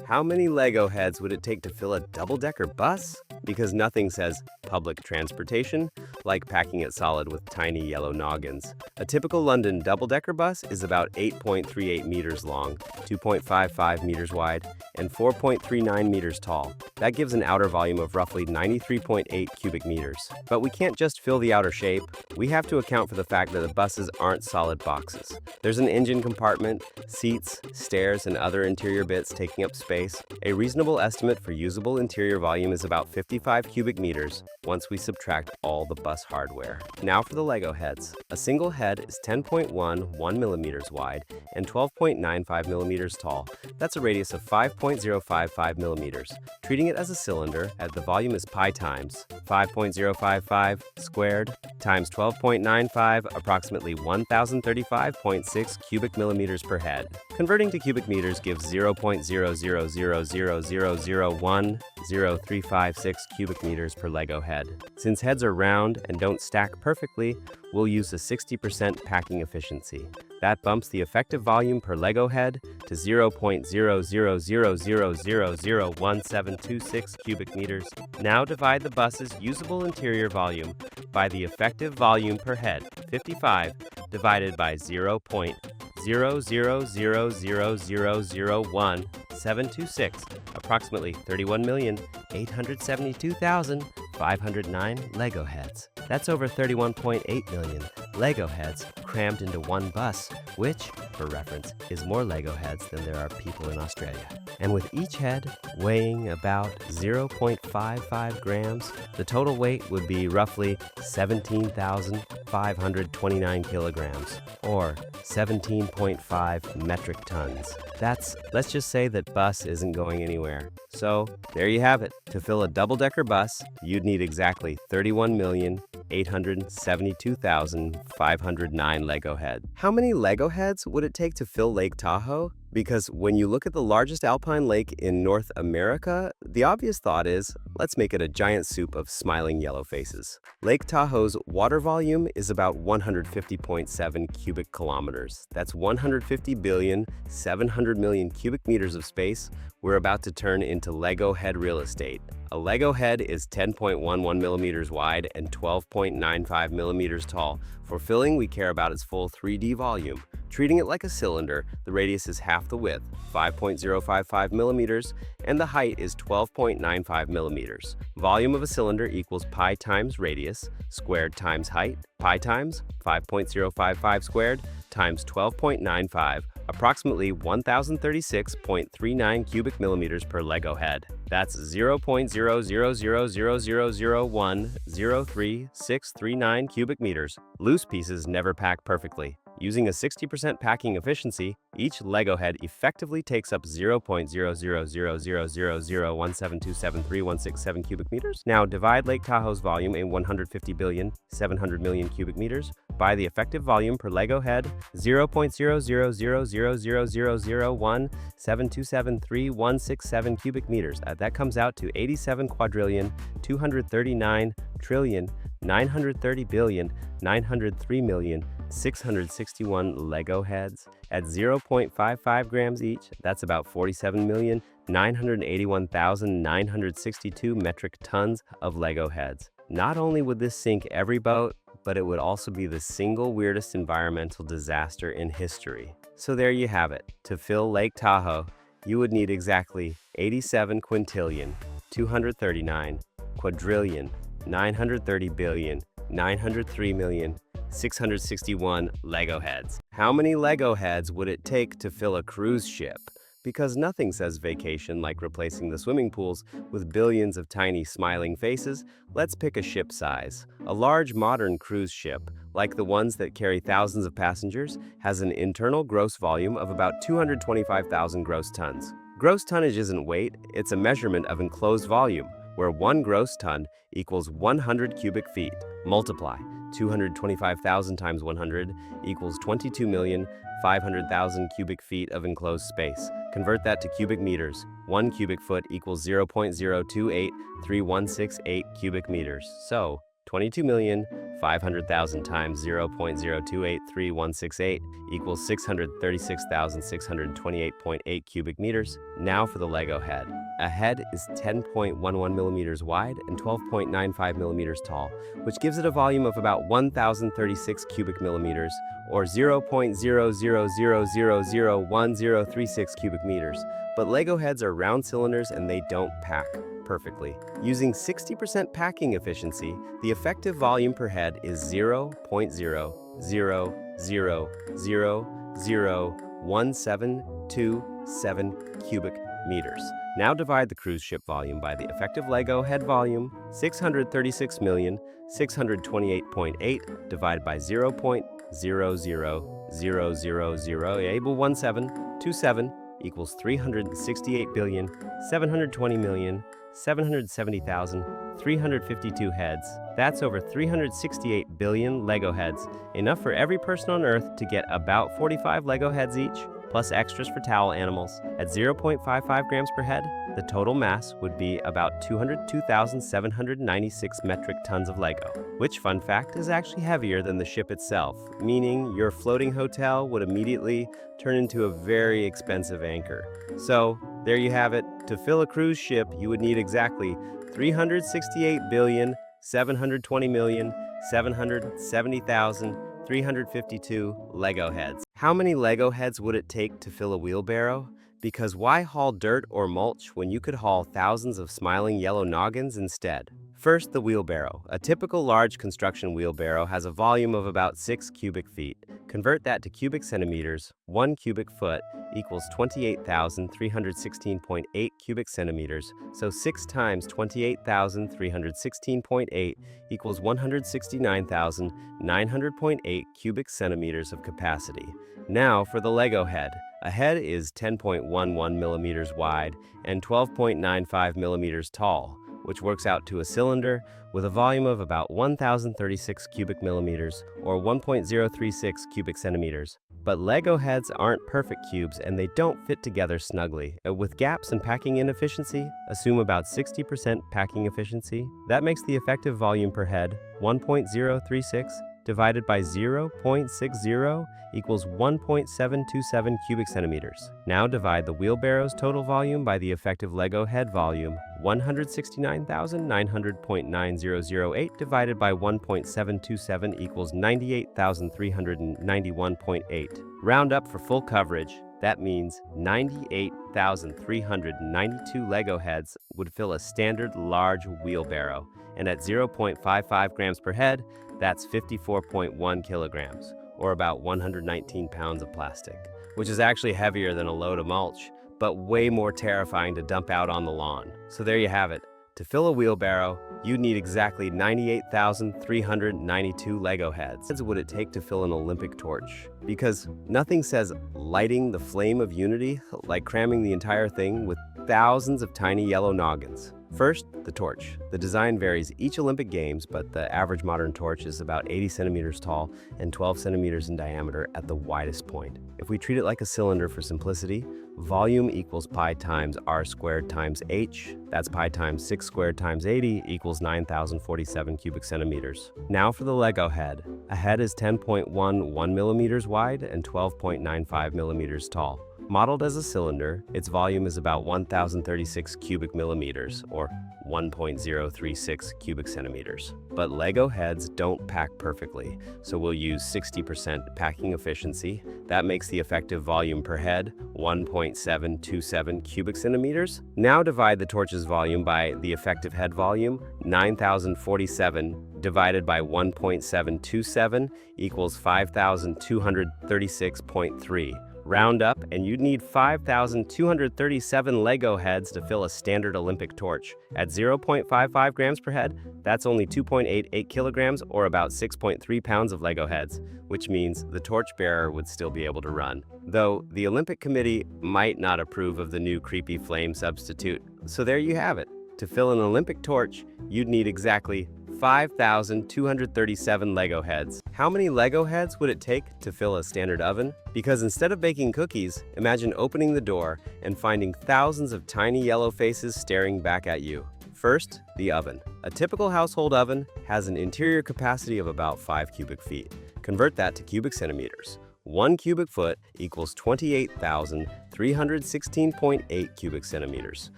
How many Lego heads would it take to fill a double-decker bus? Because nothing says public transportation like packing it solid with tiny yellow noggins. A typical London double-decker bus is about 8.38 meters long, 2.55 meters wide, and 4.39 meters tall. That gives an outer volume of roughly 93.8 cubic meters. But we can't just fill the outer shape. We have to account for the fact that the buses aren't solid boxes. There's an engine compartment, seats, stairs, and other interior bits taking up space. A reasonable estimate for usable interior volume is about 55 cubic meters once we subtract all the bus hardware. Now for the Lego heads. A single head is 10.11 millimeters wide and 12.95 millimeters tall. That's a radius of 5.055 millimeters. Treating it as a cylinder, the volume is pi times 5.055 squared times 12.95, approximately 1035.6 cubic millimeters per head. Converting to cubic meters gives 0.00000010356 cubic meters per Lego head. Since heads are round and don't stack perfectly, we'll use a 60% packing efficiency. That bumps the effective volume per Lego head to 0.000001726 cubic meters. Now divide the bus's usable interior volume by the effective volume per head, 55, divided by 0.0000001,726, approximately 31,872,509 Lego heads. That's over 31.8 million Lego heads crammed into one bus, which, for reference, is more Lego heads than there are people in Australia. And with each head weighing about 0.55 grams, the total weight would be roughly 17,529 kilograms, or 17.5 metric tons. Let's just say that bus isn't going anywhere. So, there you have it. To fill a double-decker bus, you'd need exactly 31,872,509 Lego heads. How many Lego heads would it take to fill Lake Tahoe? Because when you look at the largest alpine lake in North America, the obvious thought is, let's make it a giant soup of smiling yellow faces. Lake Tahoe's water volume is about 150.7 cubic kilometers. That's 150,700,000,000 cubic meters of space we're about to turn into Lego head real estate. A Lego head is 10.11 millimeters wide and 12.95 millimeters tall. For filling, we care about its full 3D volume. Treating it like a cylinder, the radius is half the width, 5.055 millimeters, and the height is 12.95 millimeters. Volume of a cylinder equals pi times radius, squared times height, pi times 5.055 squared times 12.95, approximately 1,036.39 cubic millimeters per Lego head. That's 0.000000103,639 cubic meters. Loose pieces never pack perfectly. Using a 60% packing efficiency, each Lego head effectively takes up 0.00000017273,167 cubic meters. Now divide Lake Tahoe's volume in 150,700,000,000 cubic meters by the effective volume per Lego head, 0.00000017273,167 cubic meters. That comes out to 87,239,930,903,661 Lego heads. At 0.55 grams each, that's about 47,981,962 metric tons of Lego heads. Not only would this sink every boat, but it would also be the single weirdest environmental disaster in history. So there you have it. To fill Lake Tahoe, you would need exactly 87 quintillion, 239 quadrillion, 930 billion, 903,661 Lego heads. How many Lego heads would it take to fill a cruise ship? Because nothing says vacation like replacing the swimming pools with billions of tiny smiling faces, let's pick a ship size. A large modern cruise ship, like the ones that carry thousands of passengers, has an internal gross volume of about 225,000 gross tons. Gross tonnage isn't weight, it's a measurement of enclosed volume, where 1 gross ton equals 100 cubic feet. Multiply 225,000 times 100 equals 22,500,000 cubic feet of enclosed space. Convert that to cubic meters. 1 cubic foot equals 0.0283168 cubic meters. So, 22,500,000 times 0.0283168 equals 636,628.8 cubic meters. Now for the Lego head. A head is 10.11 millimeters wide and 12.95 millimeters tall, which gives it a volume of about 1,036 cubic millimeters, or 0.00001036 cubic meters. But Lego heads are round cylinders and they don't pack perfectly. Using 60% packing efficiency, the effective volume per head is 0.000001727 cubic meters. Now divide the cruise ship volume by the effective Lego head volume, 636,628.8 divided by 0.000001727 equals 368,720,770,352 heads. That's over 368 billion Lego heads, enough for every person on Earth to get about 45 Lego heads each, plus extras for towel animals. At 0.55 grams per head, the total mass would be about 202,796 metric tons of Lego, which, fun fact, is actually heavier than the ship itself, meaning your floating hotel would immediately turn into a very expensive anchor. So, there you have it. To fill a cruise ship, you would need exactly 368,720,770,352 Lego heads. How many Lego heads would it take to fill a wheelbarrow? Because why haul dirt or mulch when you could haul thousands of smiling yellow noggins instead? First, the wheelbarrow. A typical large construction wheelbarrow has a volume of about 6 cubic feet. Convert that to cubic centimeters. 1 cubic foot equals 28,316.8 cubic centimeters. So 6 times 28,316.8 equals 169,900.8 cubic centimeters of capacity. Now for the Lego head. A head is 10.11 millimeters wide and 12.95 millimeters tall, which works out to a cylinder with a volume of about 1,036 cubic millimeters, or 1.036 cubic centimeters. But Lego heads aren't perfect cubes and they don't fit together snugly. With gaps and packing inefficiency, assume about 60% packing efficiency. That makes the effective volume per head 1.036 divided by 0.60 equals 1.727 cubic centimeters. Now divide the wheelbarrow's total volume by the effective Lego head volume, 169,900.9008 divided by 1.727 equals 98,391.8. Round up for full coverage. That means 98,392 Lego heads would fill a standard large wheelbarrow. And at 0.55 grams per head, that's 54.1 kilograms, or about 119 pounds of plastic, which is actually heavier than a load of mulch, but way more terrifying to dump out on the lawn. So there you have it. To fill a wheelbarrow, you'd need exactly 98,392 Lego heads. What would it take to fill an Olympic torch? Because nothing says lighting the flame of unity like cramming the entire thing with thousands of tiny yellow noggins. First, the torch. The design varies each Olympic Games, but the average modern torch is about 80 centimeters tall and 12 centimeters in diameter at the widest point. If we treat it like a cylinder for simplicity, volume equals pi times r squared times h. That's pi times 6 squared times 80 equals 9,047 cubic centimeters. Now for the Lego head. A head is 10.11 millimeters wide and 12.95 millimeters tall. Modeled as a cylinder, its volume is about 1,036 cubic millimeters, or 1.036 cubic centimeters. But Lego heads don't pack perfectly, so we'll use 60% packing efficiency. That makes the effective volume per head 1.727 cubic centimeters. Now divide the torch's volume by the effective head volume, 9,047 divided by 1.727 equals 5,236.3. Round up, and you'd need 5,237 Lego heads to fill a standard Olympic torch. At 0.55 grams per head, that's only 2.88 kilograms, or about 6.3 pounds of Lego heads, which means the torchbearer would still be able to run. Though the Olympic Committee might not approve of the new creepy flame substitute. So there you have it. To fill an Olympic torch, you'd need exactly 5,237 Lego heads. How many Lego heads would it take to fill a standard oven? Because instead of baking cookies, imagine opening the door and finding thousands of tiny yellow faces staring back at you. First, the oven. A typical household oven has an interior capacity of about 5 cubic feet. Convert that to cubic centimeters. 1 cubic foot equals 28,316.8 cubic centimeters.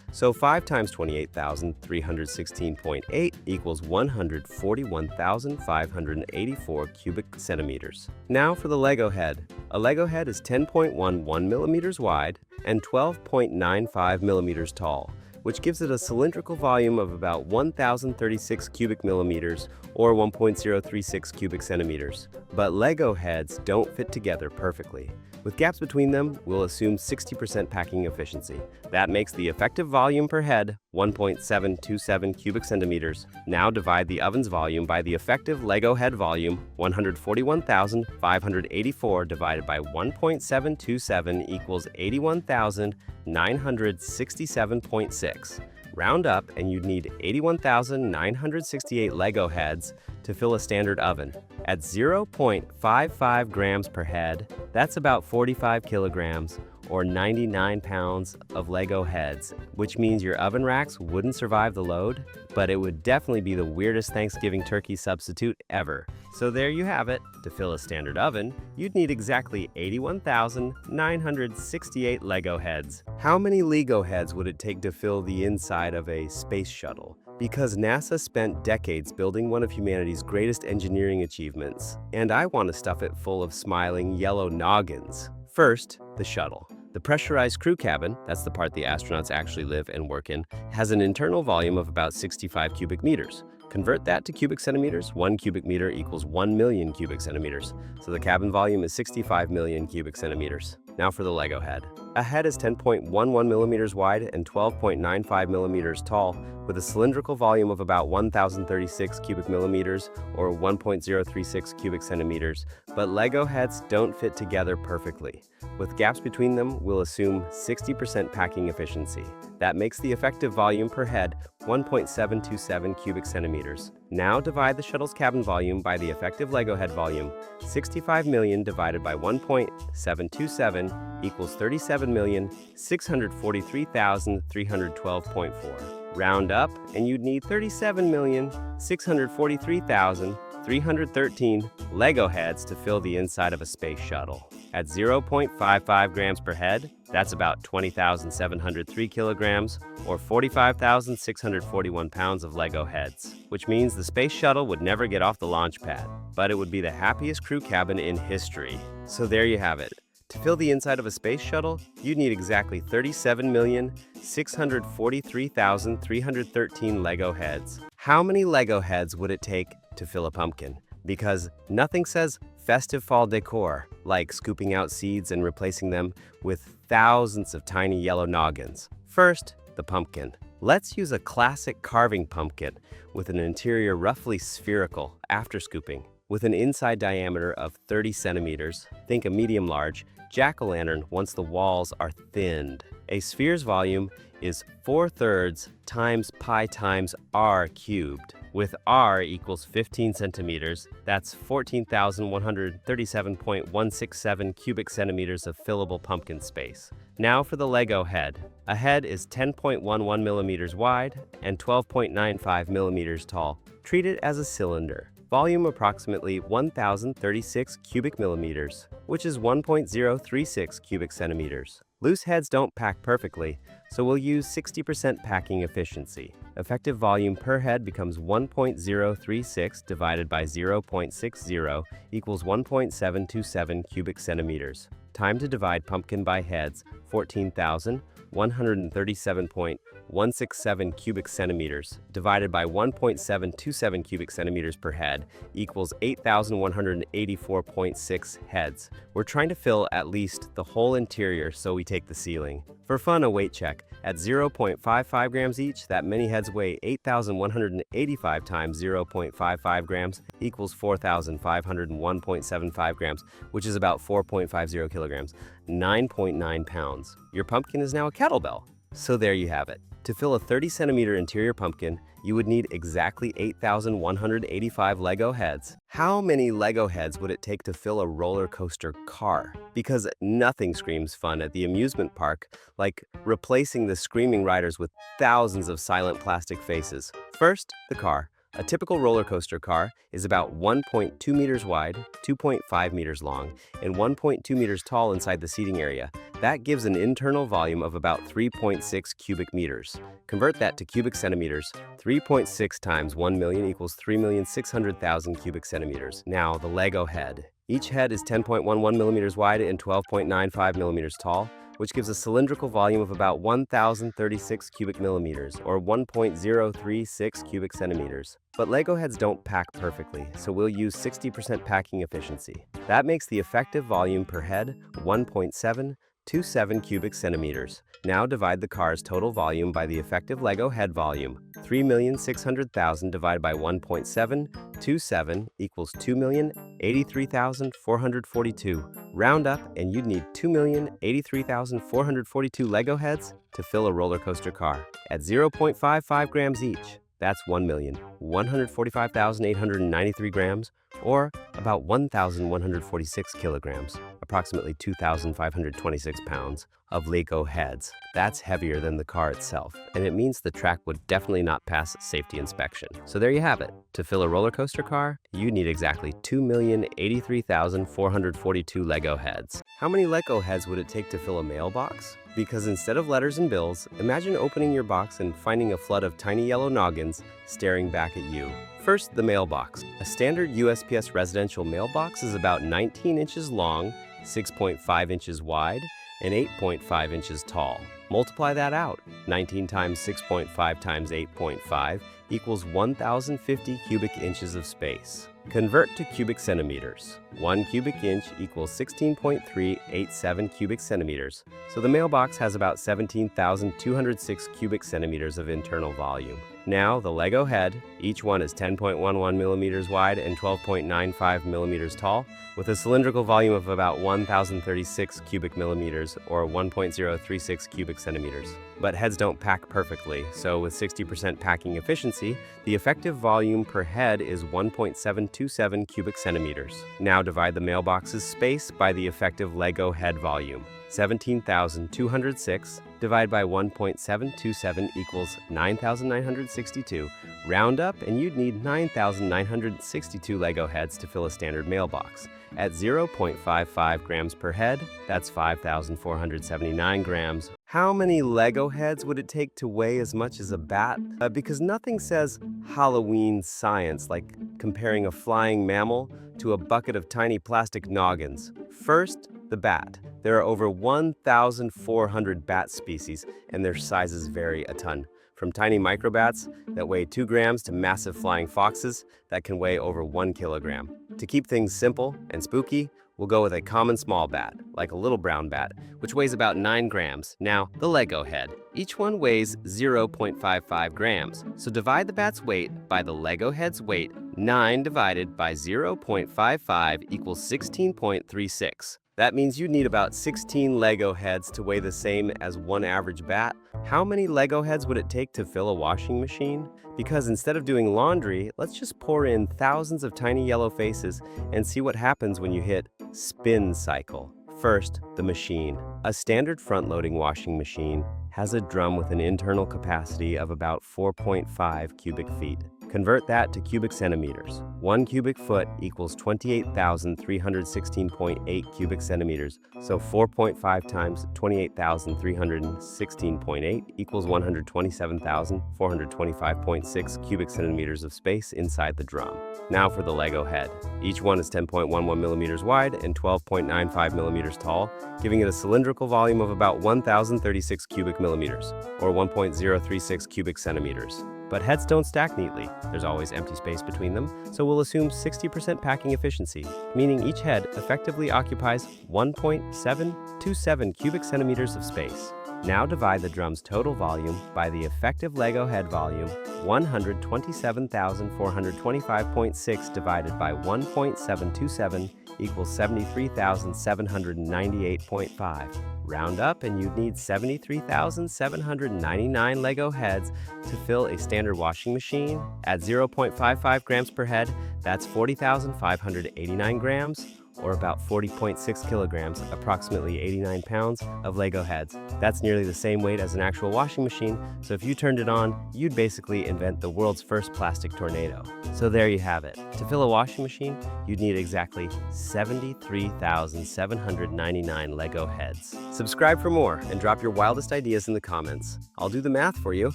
So 5 times 28,316.8 equals 141,584 cubic centimeters. Now for the Lego head. A Lego head is 10.11 millimeters wide and 12.95 millimeters tall, which gives it a cylindrical volume of about 1,036 cubic millimeters or 1.036 cubic centimeters. But Lego heads don't fit together perfectly. With gaps between them, we'll assume 60% packing efficiency. That makes the effective volume per head 1.727 cubic centimeters. Now divide the oven's volume by the effective Lego head volume, 141,584 divided by 1.727 equals 81,967.6. Round up and you'd need 81,968 Lego heads to fill a standard oven. At 0.55 grams per head, that's about 45 kilograms or 99 pounds of Lego heads, which means your oven racks wouldn't survive the load, but it would definitely be the weirdest Thanksgiving turkey substitute ever. So there you have it. To fill a standard oven, you'd need exactly 81,968 Lego heads. How many Lego heads would it take to fill the inside of a space shuttle? Because NASA spent decades building one of humanity's greatest engineering achievements, and I want to stuff it full of smiling yellow noggins. First, the shuttle. The pressurized crew cabin, that's the part the astronauts actually live and work in, has an internal volume of about 65 cubic meters. Convert that to cubic centimeters. 1 cubic meter equals 1 million cubic centimeters. So the cabin volume is 65 million cubic centimeters. Now for the Lego head. A head is 10.11 millimeters wide and 12.95 millimeters tall, with a cylindrical volume of about 1,036 cubic millimeters or 1.036 cubic centimeters, but Lego heads don't fit together perfectly. With gaps between them, we'll assume 60% packing efficiency. That makes the effective volume per head 1.727 cubic centimeters. Now divide the shuttle's cabin volume by the effective Lego head volume. 65 million divided by 1.727 equals 37,643,312.4. Round up, and you'd need 37,643,313 Lego heads to fill the inside of a space shuttle. At 0.55 grams per head, that's about 20,703 kilograms or 45,641 pounds of Lego heads, which means the space shuttle would never get off the launch pad, but it would be the happiest crew cabin in history. So there you have it. To fill the inside of a space shuttle, you'd need exactly 37,643,313 Lego heads. How many Lego heads would it take to fill a pumpkin? Because nothing says festive fall decor like scooping out seeds and replacing them with thousands of tiny yellow noggins. First, the pumpkin. Let's use a classic carving pumpkin with an interior roughly spherical after scooping. With an inside diameter of 30 centimeters, think a medium-large jack-o'-lantern once the walls are thinned. A sphere's volume is 4/3 times pi times r cubed, with r equals 15 centimeters. That's 14,137.167 cubic centimeters of fillable pumpkin space. Now for the Lego head. A head is 10.11 millimeters wide and 12.95 millimeters tall. Treat it as a cylinder. Volume approximately 1,036 cubic millimeters, which is 1.036 cubic centimeters. Loose heads don't pack perfectly, so we'll use 60% packing efficiency. Effective volume per head becomes 1.036 divided by 0.60 equals 1.727 cubic centimeters. Time to divide pumpkin by heads, 14,137.167 cubic centimeters divided by 1.727 cubic centimeters per head equals 8,184.6 heads. We're trying to fill at least the whole interior, so we take the ceiling. For fun, a weight check. At 0.55 grams each, that many heads weigh 8,185 times 0.55 grams equals 4,501.75 grams, which is about 4.50 kilograms, 9.9 pounds. Your pumpkin is now a kettlebell. So there you have it. To fill a 30-centimeter interior pumpkin, you would need exactly 8,185 Lego heads. How many Lego heads would it take to fill a roller coaster car? Because nothing screams fun at the amusement park like replacing the screaming riders with thousands of silent plastic faces. First, the car. A typical roller coaster car is about 1.2 meters wide, 2.5 meters long, and 1.2 meters tall inside the seating area. That gives an internal volume of about 3.6 cubic meters. Convert that to cubic centimeters. 3.6 times 1 million equals 3,600,000 cubic centimeters. Now, the Lego head. Each head is 10.11 millimeters wide and 12.95 millimeters tall, which gives a cylindrical volume of about 1,036 cubic millimeters, or 1.036 cubic centimeters. But Lego heads don't pack perfectly, so we'll use 60% packing efficiency. That makes the effective volume per head 1.727 cubic centimeters. Now divide the car's total volume by the effective Lego head volume. 3,600,000 divided by 1.727 equals 2,083,442. Round up, and you'd need 2,083,442 Lego heads to fill a roller coaster car. At 0.55 grams each, that's 1,145,893 grams, or about 1,146 kilograms, approximately 2,526 pounds, of Lego heads. That's heavier than the car itself, and it means the track would definitely not pass safety inspection. So there you have it. To fill a roller coaster car, you need exactly 2,083,442 Lego heads. How many Lego heads would it take to fill a mailbox? Because instead of letters and bills, imagine opening your box and finding a flood of tiny yellow noggins staring back at you. First, the mailbox. A standard USPS residential mailbox is about 19 inches long, 6.5 inches wide, and 8.5 inches tall. Multiply that out. 19 times 6.5 times 8.5 equals 1,050 cubic inches of space. Convert to cubic centimeters. 1 cubic inch equals 16.387 cubic centimeters. So the mailbox has about 17,206 cubic centimeters of internal volume. Now, the Lego head, each one is 10.11 millimeters wide and 12.95 millimeters tall, with a cylindrical volume of about 1,036 cubic millimeters, or 1.036 cubic centimeters. But heads don't pack perfectly, so with 60% packing efficiency, the effective volume per head is 1.727 cubic centimeters. Now divide the mailbox's space by the effective Lego head volume. 17,206 divided by 1.727 equals 9,962. Round up, and you'd need 9,962 Lego heads to fill a standard mailbox. At 0.55 grams per head, that's 5,479 grams. How many Lego heads would it take to weigh as much as a bat? Because nothing says Halloween science like comparing a flying mammal to a bucket of tiny plastic noggins. First, the bat. There are over 1,400 bat species, and their sizes vary a ton. From tiny microbats that weigh 2 grams to massive flying foxes that can weigh over 1 kilogram. To keep things simple and spooky, we'll go with a common small bat, like a little brown bat, which weighs about 9 grams. Now, the Lego head. Each one weighs 0.55 grams, so divide the bat's weight by the Lego head's weight. 9 divided by 0.55 equals 16.36. That means you'd need about 16 Lego heads to weigh the same as one average bat. How many Lego heads would it take to fill a washing machine? Because instead of doing laundry, let's just pour in thousands of tiny yellow faces and see what happens when you hit spin cycle. First, the machine. A standard front-loading washing machine has a drum with an internal capacity of about 4.5 cubic feet. Convert that to cubic centimeters. 1 cubic foot equals 28,316.8 cubic centimeters. So 4.5 times 28,316.8 equals 127,425.6 cubic centimeters of space inside the drum. Now for the Lego head. Each one is 10.11 millimeters wide and 12.95 millimeters tall, giving it a cylindrical volume of about 1,036 cubic millimeters, or 1.036 cubic centimeters. But heads don't stack neatly. There's always empty space between them, so we'll assume 60% packing efficiency, meaning each head effectively occupies 1.727 cubic centimeters of space. Now divide the drum's total volume by the effective Lego head volume, 127,425.6 divided by 1.727 equals 73,798.5. Round up and you'd need 73,799 Lego heads to fill a standard washing machine. At 0.55 grams per head, that's 40,589 grams, or about 40.6 kilograms, approximately 89 pounds, of Lego heads. That's nearly the same weight as an actual washing machine, so if you turned it on, you'd basically invent the world's first plastic tornado. So there you have it. To fill a washing machine, you'd need exactly 73,799 Lego heads. Subscribe for more and drop your wildest ideas in the comments. I'll do the math for you.